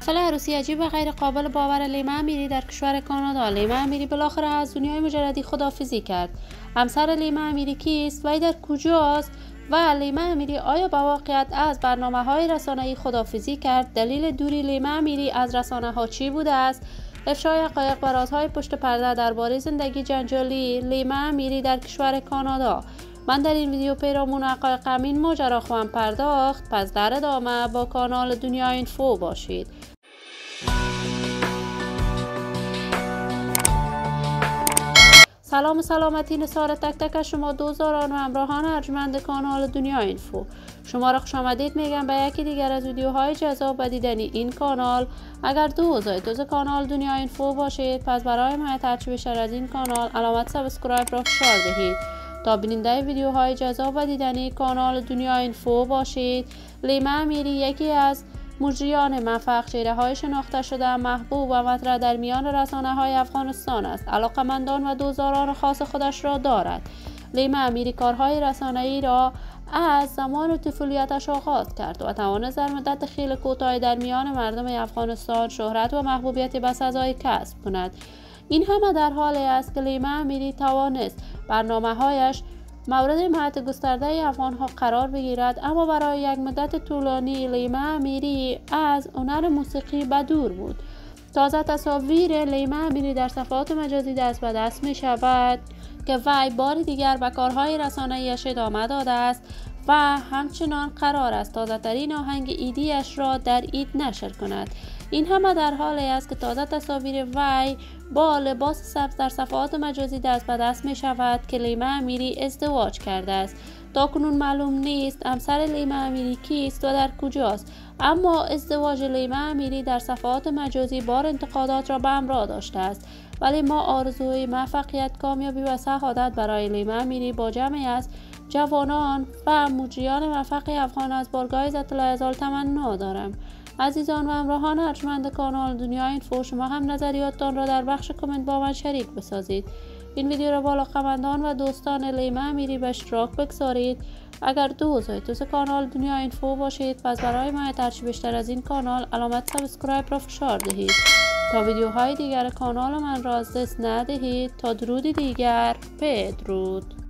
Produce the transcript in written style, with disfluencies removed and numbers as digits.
اختلاف عروسی عجیب و غیر قابل باور لیما امیری در کشور کانادا. لیما امیری بالاخره از دنیای مجردی خداحافظی کرد. همسر لیما امیری کیست و در کجاست؟ و لیما امیری آیا با واقعیت از برنامه‌های رسانه‌ای خداحافظی کرد؟ دلیل دوری لیما امیری از رسانه‌ها چی بوده است؟ افشای حقایق و رازهای پشت پرده درباره زندگی جنجالی لیما امیری در کشور کانادا. من در این ویدیو پیرامون حقایق همین ماجرا خواهم پرداخت، پس در ادامه با کانال دنیا اینفو باشید. سلام و سلامتی نثار تک تک از شما دوستداران و همراهان ارجمند کانال دنیا اینفو. شما را خوش آمدید میگم به یکی دیگر از ویدیوهای جذاب و دیدنی این کانال. اگر دوست کانال دنیا اینفو باشید، پس برای حمایت هرچی بیشتر از این کانال علامت سابسکرایب را فشار دهید تا بیننده ویدیوهای جذاب و دیدنی کانال دنیا اینفو باشید. لیما امیری یکی از مجریان موفق، چهره‌های شناخته شده، محبوب و مطرح در میان رسانه‌های افغانستان است. علاقه‌مندان و دوستداران خاص خودش را دارد. لیما امیری کارهای رسانه‌ای را از زمان طفولیتش آغاز کرد و توانست در مدت خیلی کوتاهی در میان مردم افغانستان شهرت و محبوبیت بسزایی کسب کند. این همه در حالی است که لیما امیری توانست برنامه‌هایش مورد حمایت گسترده افغان‌ها قرار بگیرد، اما برای یک مدت طولانی لیما امیری از هنر موسیقی به دور بود. تازه تصاویر لیما امیری در صفحات مجازی دست به دست می شود که وی بار دیگر به کارهای رسانه‌ایش ادامه داده است و همچنان قرار است تازه ترین آهنگ ایدیش را در عید نشر کند. این همه در حالی است که تازه تصاویر وی با لباس سبز در صفحات مجازی دست به دست می شود که لیما امیری ازدواج کرده است. تاکنون معلوم نیست همسر لیما امیری کیست و در کجاست، اما ازدواج لیما امیری در صفحات مجازی بار انتقادات را به همراه داشته است. ولی ما آرزوی موفقیت، کامیابی و سعادت برای لیما امیری با جمعی از جوانان و مجریان موفق افغان از بارگاه عزت العزال تمنا دارم. عزیزان و همراهان ارجمند کانال دنیا اینفو، شما هم نظریاتتان را در بخش کامنت با من شریک بسازید. این ویدیو را با علاقه‌مندان و دوستان لیما امیری به اشتراک بگذارید. اگر دوست کانال دنیا اینفو باشید، پس برای حمایت هرچی بیشتر از این کانال علامت سابسکرایب را فشار دهید تا ویدیوهای دیگر کانال من را از دست ندهید. تا درودی دیگر، بدرود.